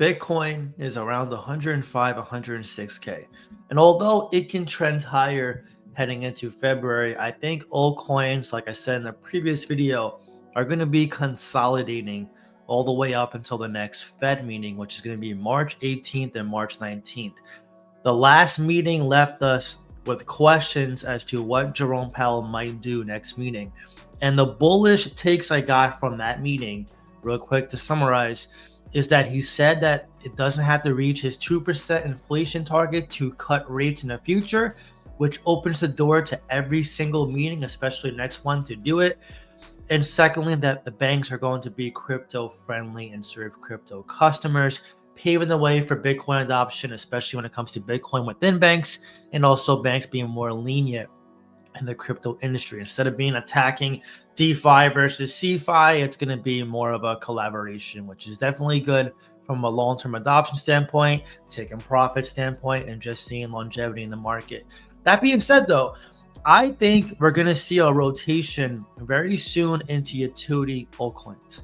Bitcoin is around 105, 106K. And although it can trend higher heading into February, I think altcoins, like I said in the previous video, are going to be consolidating all the way up until the next Fed meeting, which is going to be March 18th and March 19th. The last meeting left us with questions as to what Jerome Powell might do next meeting. And the bullish takes I got from that meeting, real quick to summarize, is that he said that it doesn't have to reach his 2% inflation target to cut rates in the future, which opens the door to every single meeting, especially next one, to do it. And secondly, that the banks are going to be crypto friendly and serve crypto customers, paving the way for Bitcoin adoption, especially when it comes to Bitcoin within banks, and also banks being more lenient in the crypto industry. Instead of being attacking DeFi versus CeFi, it's going to be more of a collaboration, which is definitely good from a long-term adoption standpoint, taking profit standpoint, and just seeing longevity in the market. That being said, though, I think we're going to see a rotation very soon into utility altcoins.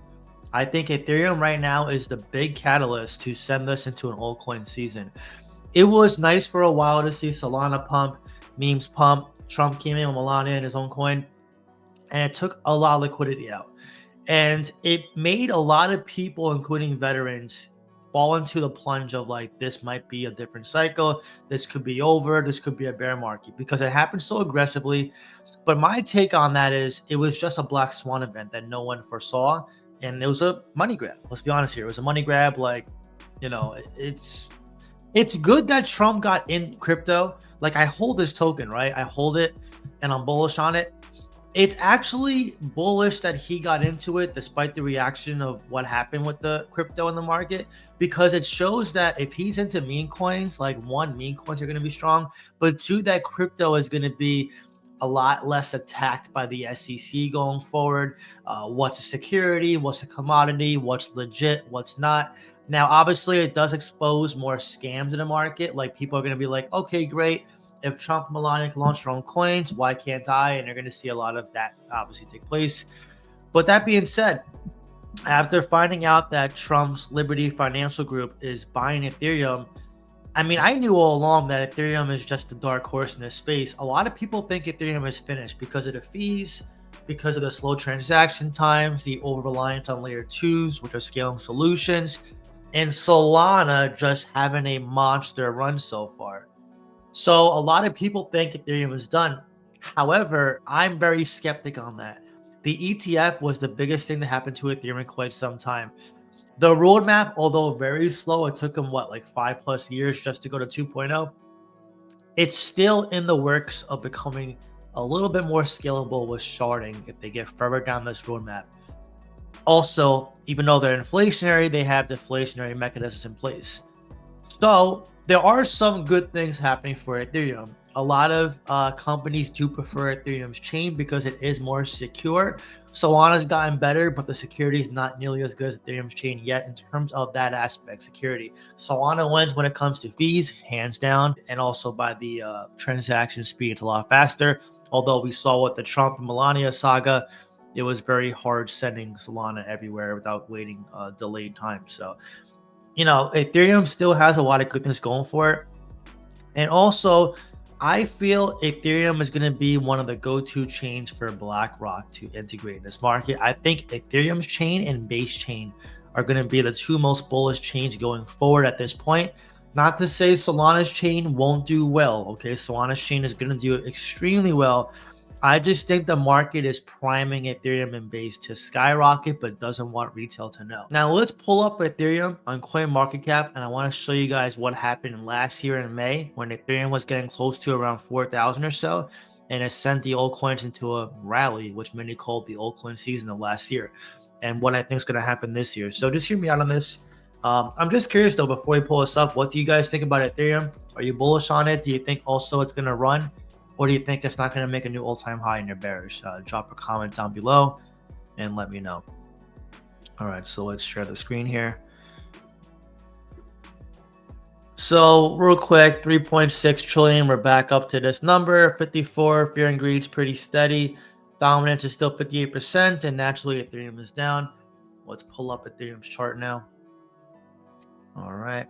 I think Ethereum right now is the big catalyst to send us into an altcoin season. It was nice for a while to see Solana pump, memes pump. Trump came in with Melania and his own coin, and it took a lot of liquidity out. And it made a lot of people, including veterans, fall into the plunge of like, this might be a different cycle. This could be over. This could be a bear market because it happened so aggressively. But my take on that is it was just a black swan event that no one foresaw. And it was a money grab. Let's be honest here. It was a money grab. Like, it's good that Trump got in crypto. Like, I hold this token, right? I hold it and I'm bullish on it. It's actually bullish that he got into it despite the reaction of what happened with the crypto in the market, because it shows that if he's into meme coins, like one, meme coins are going to be strong, but two, that crypto is going to be a lot less attacked by the SEC going forward. What's a security? What's a commodity? What's legit? What's not? Now, obviously, it does expose more scams in the market. Like, people are going to be like, okay, great. If Trump and Melania can launch their own coins, why can't I? And you're going to see a lot of that obviously take place. But that being said, after finding out that Trump's Liberty Financial Group is buying Ethereum, I mean, I knew all along that Ethereum is just a dark horse in this space. A lot of people think Ethereum is finished because of the fees, because of the slow transaction times, the over-reliance on layer 2s, which are scaling solutions, and Solana just having a monster run so far. So a lot of people think Ethereum is done. However, I'm very skeptic on that. The ETF was the biggest thing that happened to Ethereum in quite some time. The roadmap, although very slow, it took them like 5+ years just to go to 2.0. It's still in the works of becoming a little bit more scalable with sharding if they get further down this roadmap. Also, even though they're inflationary, they have deflationary mechanisms in place. So there are some good things happening for Ethereum. A lot of companies do prefer Ethereum's chain because it is more secure. Solana's gotten better, but the security is not nearly as good as Ethereum's chain yet in terms of that aspect, security. Solana wins when it comes to fees, hands down, and also by the transaction speed. It's a lot faster. Although we saw with the Trump and Melania saga, it was very hard sending Solana everywhere without waiting delayed time. So, Ethereum still has a lot of good things going for it. And also, I feel Ethereum is going to be one of the go-to chains for BlackRock to integrate in this market. I think Ethereum's chain and Base chain are going to be the two most bullish chains going forward at this point. Not to say Solana's chain won't do well. Okay, Solana's chain is going to do extremely well. I just think the market is priming Ethereum and Base to skyrocket, but doesn't want retail to know. Now let's pull up Ethereum on CoinMarketCap, and I want to show you guys what happened last year in May when Ethereum was getting close to around 4,000 or so, and it sent the altcoins into a rally, which many called the altcoin season of last year, and what I think is going to happen this year. So just hear me out on this. I'm just curious though, before we pull this up, what do you guys think about Ethereum? Are you bullish on it? Do you think also it's going to run? Or do you think it's not going to make a new all-time high and you're bearish? Drop a comment down below and let me know. All right, so let's share the screen here. So real quick, 3.6 trillion. We're back up to this number. 54, fear and greed's pretty steady. Dominance is still 58%, and naturally Ethereum is down. Let's pull up Ethereum's chart now. All right.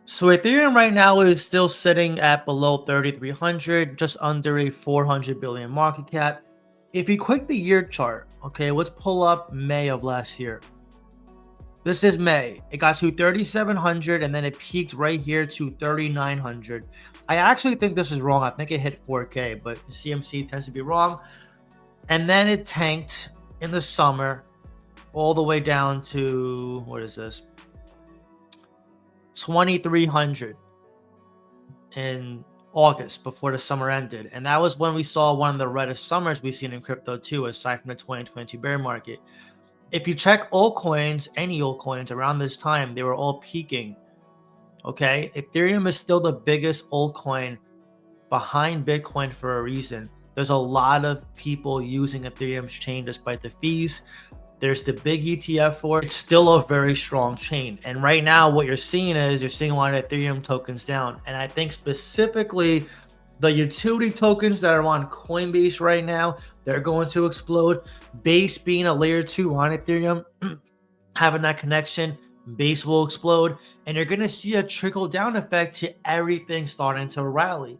So Ethereum right now is still sitting at below 3,300, just under a 400 billion market cap. If you click the year chart, okay, let's pull up May of last year. This is May. It got to 3,700 and then it peaked right here to 3,900. I actually think this is wrong. I think it hit 4K, but CMC tends to be wrong. And then it tanked in the summer all the way down to, what is this? 2,300 in August before the summer ended. And that was when we saw one of the reddest summers we've seen in crypto too, aside from the 2022 bear market. If you check altcoins, any altcoins around this time, they were all peaking. Okay, Ethereum is still the biggest altcoin behind Bitcoin for a reason. There's a lot of people using Ethereum's chain despite the fees. There's the big ETF for it. It's still a very strong chain. And right now, what you're seeing is you're seeing a lot of Ethereum tokens down. And I think specifically the utility tokens that are on Coinbase right now, they're going to explode. Base being a layer 2 on Ethereum, having that connection, Base will explode. And you're going to see a trickle down effect to everything starting to rally.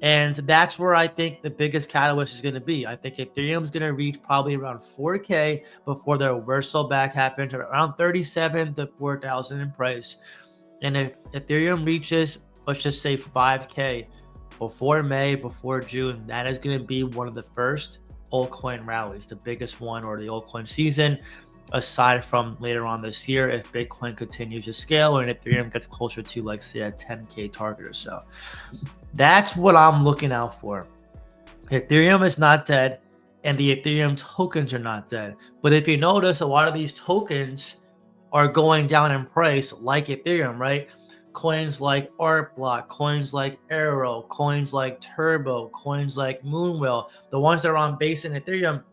And that's where I think the biggest catalyst is going to be. I think Ethereum is going to reach probably around 4K before the reversal back happens, around 37 to 4,000 in price. And if Ethereum reaches, let's just say 5K before May, before June, that is going to be one of the first altcoin rallies, the biggest one, or the altcoin season, aside from later on this year if Bitcoin continues to scale and Ethereum gets closer to, like, say, a 10K target or so. That's what I'm looking out for. Ethereum is not dead and the Ethereum tokens are not dead. But if you notice, a lot of these tokens are going down in price like Ethereum, right? Coins like Artblock, coins like Arrow, coins like Turbo, coins like Moonwheel, the ones that are on base in Ethereum,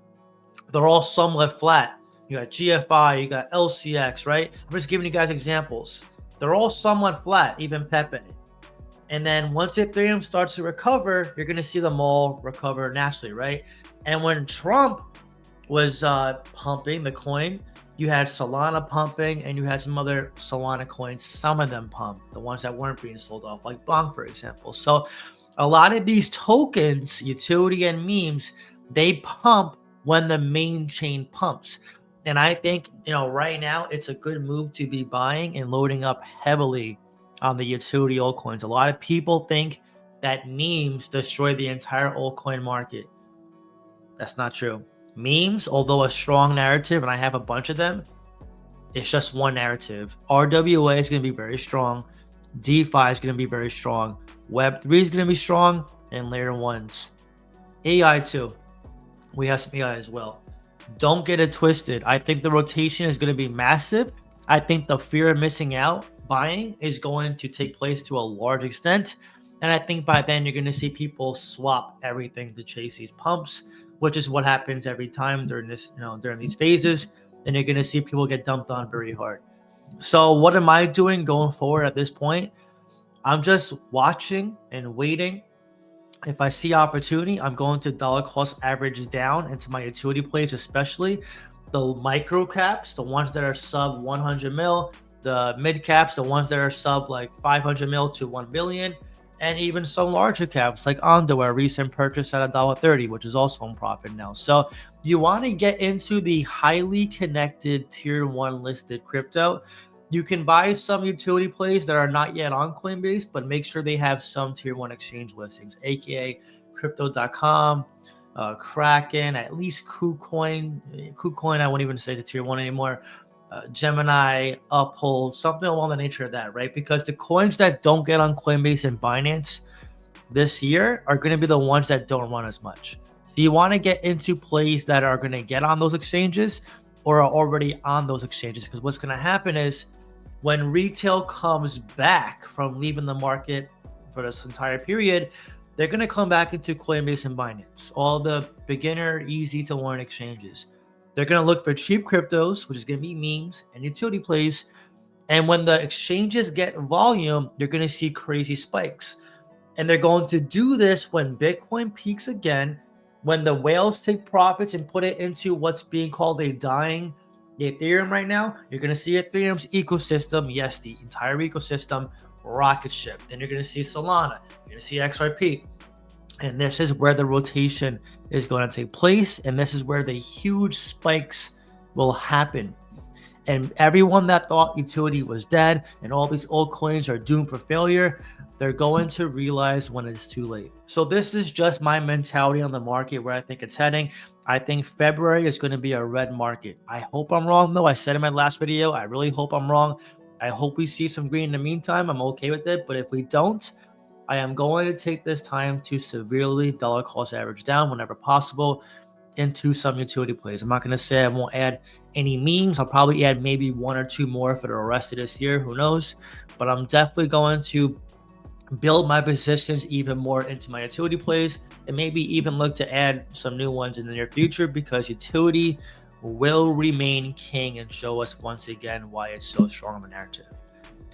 they're all somewhat flat. You got GFI, you got LCX, right? I'm just giving you guys examples. They're all somewhat flat, even Pepe. And then once Ethereum starts to recover, you're going to see them all recover naturally, right? And when Trump was pumping the coin, you had Solana pumping and you had some other Solana coins, some of them pumped, the ones that weren't being sold off, like Bonk, for example. So a lot of these tokens, utility and memes, they pump when the main chain pumps. And I think, right now it's a good move to be buying and loading up heavily on the utility altcoins. A lot of people think that memes destroy the entire altcoin market. That's not true. Memes, although a strong narrative, and I have a bunch of them, it's just one narrative. RWA is going to be very strong. DeFi is going to be very strong. Web3 is going to be strong. And layer ones. AI too. We have some AI as well. Don't get it twisted. I think the rotation is going to be massive. I think the fear of missing out buying is going to take place to a large extent. And I think by then you're going to see people swap everything to chase these pumps, which is what happens every time during this, during these phases. And you're going to see people get dumped on very hard. So what am I doing going forward at this point? I'm just watching and waiting. If I see opportunity, I'm going to dollar cost average down into my utility plays, especially the micro caps, the ones that are sub 100 mil, the mid caps, the ones that are sub like 500 mil to 1 billion, and even some larger caps like Ondo, a recent purchase at $1.30, which is also in profit now. So you want to get into the highly connected tier 1 listed crypto. You can buy some utility plays that are not yet on Coinbase, but make sure they have some tier 1 exchange listings, aka crypto.com, Kraken, at least KuCoin. KuCoin, I won't even say it's a tier 1 anymore. Gemini, Uphold, something along the nature of that, right? Because the coins that don't get on Coinbase and Binance this year are going to be the ones that don't run as much. So you want to get into plays that are going to get on those exchanges or are already on those exchanges, because what's going to happen is when retail comes back from leaving the market for this entire period, they're going to come back into Coinbase and Binance, all the beginner, easy to learn exchanges. They're going to look for cheap cryptos, which is going to be memes and utility plays. And when the exchanges get volume, you're going to see crazy spikes. And they're going to do this when Bitcoin peaks again, when the whales take profits and put it into what's being called a dying The Ethereum right now, you're going to see Ethereum's ecosystem. Yes, the entire ecosystem rocket ship. Then you're going to see Solana. You're going to see XRP. And this is where the rotation is going to take place. And this is where the huge spikes will happen. And everyone that thought utility was dead and all these altcoins are doomed for failure, they're going to realize when it's too late. So this is just my mentality on the market, where I think it's heading. I think February is going to be a red market. I hope I'm wrong, though. I said in my last video, I really hope I'm wrong. I hope we see some green in the meantime. I'm okay with it. But if we don't, I am going to take this time to severely dollar cost average down whenever possible into some utility plays. I'm not going to say I won't add any memes. I'll probably add maybe 1 or 2 more for the rest of this year. Who knows? But I'm definitely going to build my positions even more into my utility plays, and maybe even look to add some new ones in the near future, because utility will remain king and show us once again why it's so strong of a narrative.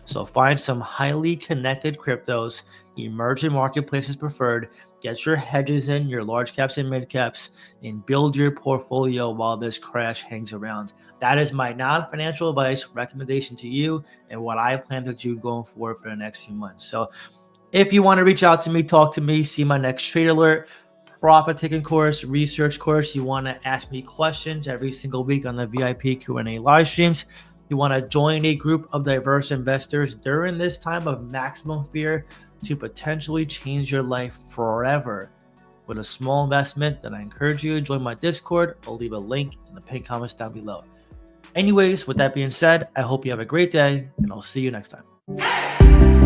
So find some highly connected cryptos, emerging marketplaces preferred, get your hedges in, your large caps and mid caps, and build your portfolio while this crash hangs around. That is my non-financial advice recommendation to you, and what I plan to do going forward for the next few months. So if you want to reach out to me, talk to me, see my next trade alert, profit taking course, research course, you want to ask me questions every single week on the VIP Q&A live streams, you want to join a group of diverse investors during this time of maximum fear to potentially change your life forever with a small investment, then I encourage you to join my Discord. I'll leave a link in the pinned comments down below. Anyways, with that being said, I hope you have a great day, and I'll see you next time.